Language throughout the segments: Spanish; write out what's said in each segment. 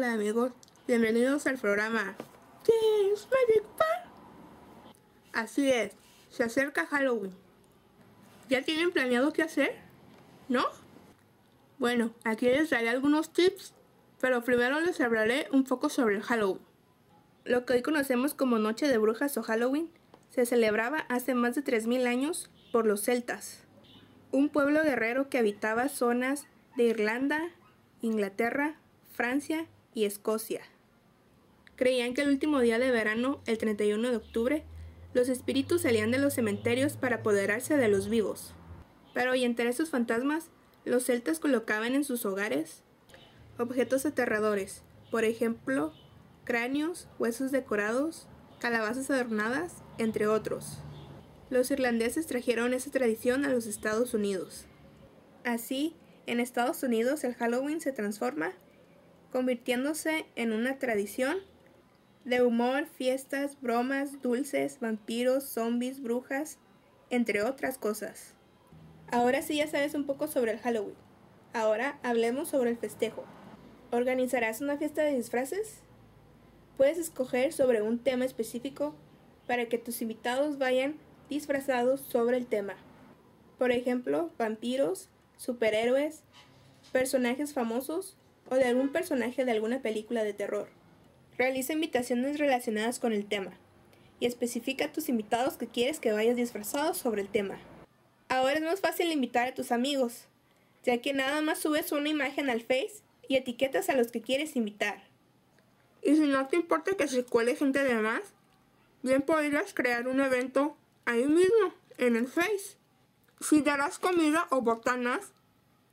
Hola amigos, bienvenidos al programa James Magic Park. Así es, se acerca Halloween. ¿Ya tienen planeado qué hacer? ¿No? Bueno, aquí les daré algunos tips, pero primero les hablaré un poco sobre el Halloween. Lo que hoy conocemos como Noche de Brujas o Halloween se celebraba hace más de 3000 años por los celtas, un pueblo guerrero que habitaba zonas de Irlanda, Inglaterra, Francia y Escocia. Creían que el último día de verano, el 31 de octubre, los espíritus salían de los cementerios para apoderarse de los vivos. Pero y entre esos fantasmas, los celtas colocaban en sus hogares objetos aterradores, por ejemplo, cráneos, huesos decorados, calabazas adornadas, entre otros. Los irlandeses trajeron esa tradición a los Estados Unidos. Así, en Estados Unidos el Halloween se transforma, convirtiéndose en una tradición de humor, fiestas, bromas, dulces, vampiros, zombies, brujas, entre otras cosas. Ahora sí ya sabes un poco sobre el Halloween. Ahora hablemos sobre el festejo. ¿Organizarás una fiesta de disfraces? Puedes escoger sobre un tema específico para que tus invitados vayan disfrazados sobre el tema. Por ejemplo, vampiros, superhéroes, personajes famosos o de algún personaje de alguna película de terror. Realiza invitaciones relacionadas con el tema y especifica a tus invitados que quieres que vayas disfrazados sobre el tema. Ahora es más fácil invitar a tus amigos, ya que nada más subes una imagen al Face y etiquetas a los que quieres invitar. Y si no te importa que se cuele gente de más, bien podrías crear un evento ahí mismo, en el Face. Si darás comida o botanas,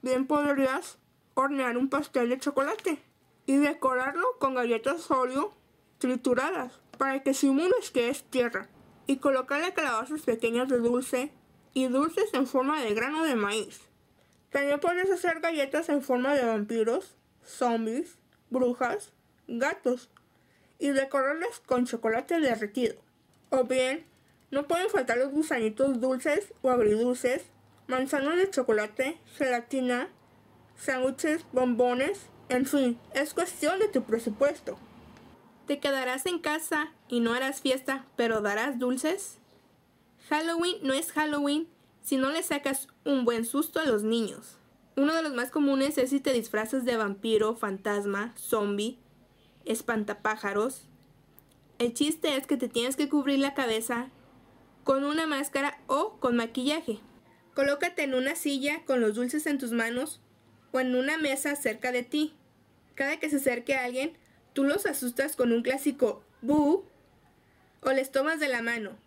bien podrías hornear un pastel de chocolate y decorarlo con galletas Oreo trituradas para que simules que es tierra, y colocarle calabazas pequeñas de dulce y dulces en forma de grano de maíz. También puedes hacer galletas en forma de vampiros, zombies, brujas, gatos y decorarlas con chocolate derretido. O bien, no pueden faltar los gusanitos dulces o agridulces, manzanas de chocolate, gelatina, sándwiches, bombones, en fin, es cuestión de tu presupuesto. ¿Te quedarás en casa y no harás fiesta, pero darás dulces? Halloween no es Halloween si no le sacas un buen susto a los niños. Uno de los más comunes es si te disfrazas de vampiro, fantasma, zombie, espantapájaros. El chiste es que te tienes que cubrir la cabeza con una máscara o con maquillaje. Colócate en una silla con los dulces en tus manos o en una mesa cerca de ti. Cada que se acerque a alguien, tú los asustas con un clásico "bú" o les tomas de la mano.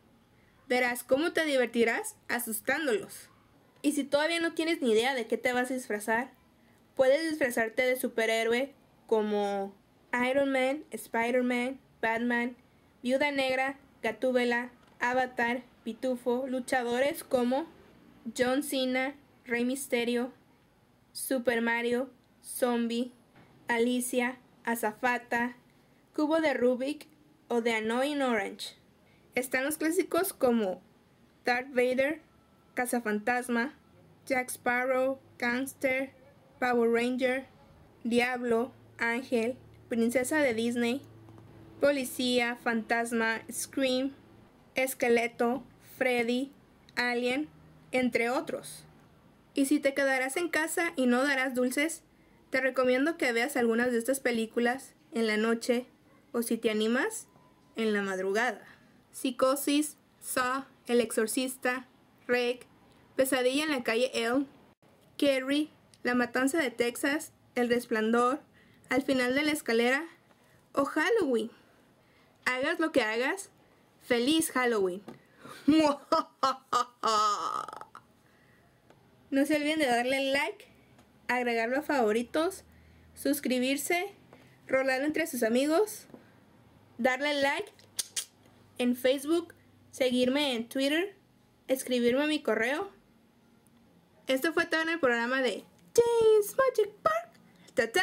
Verás cómo te divertirás asustándolos. Y si todavía no tienes ni idea de qué te vas a disfrazar, puedes disfrazarte de superhéroe como Iron Man, Spider-Man, Batman, Viuda Negra, Gatúbela, Avatar, Pitufo, luchadores como John Cena, Rey Mysterio, Super Mario, Zombie, Alicia, Azafata, Cubo de Rubik o de Annoying Orange. Están los clásicos como Darth Vader, Cazafantasma, Jack Sparrow, Gangster, Power Ranger, Diablo, Ángel, Princesa de Disney, Policía, Fantasma, Scream, Esqueleto, Freddy, Alien, entre otros. Y si te quedarás en casa y no darás dulces, te recomiendo que veas algunas de estas películas en la noche o, si te animas, en la madrugada. Psicosis, Saw, El Exorcista, Rec, Pesadilla en la calle Elm, Carrie, La Matanza de Texas, El Resplandor, Al final de la escalera o Halloween. Hagas lo que hagas, ¡feliz Halloween! No se olviden de darle like, agregarlo a favoritos, suscribirse, rolarlo entre sus amigos, darle like en Facebook, seguirme en Twitter, escribirme a mi correo. Esto fue todo en el programa de James Magic Park. ¡Ta-ta!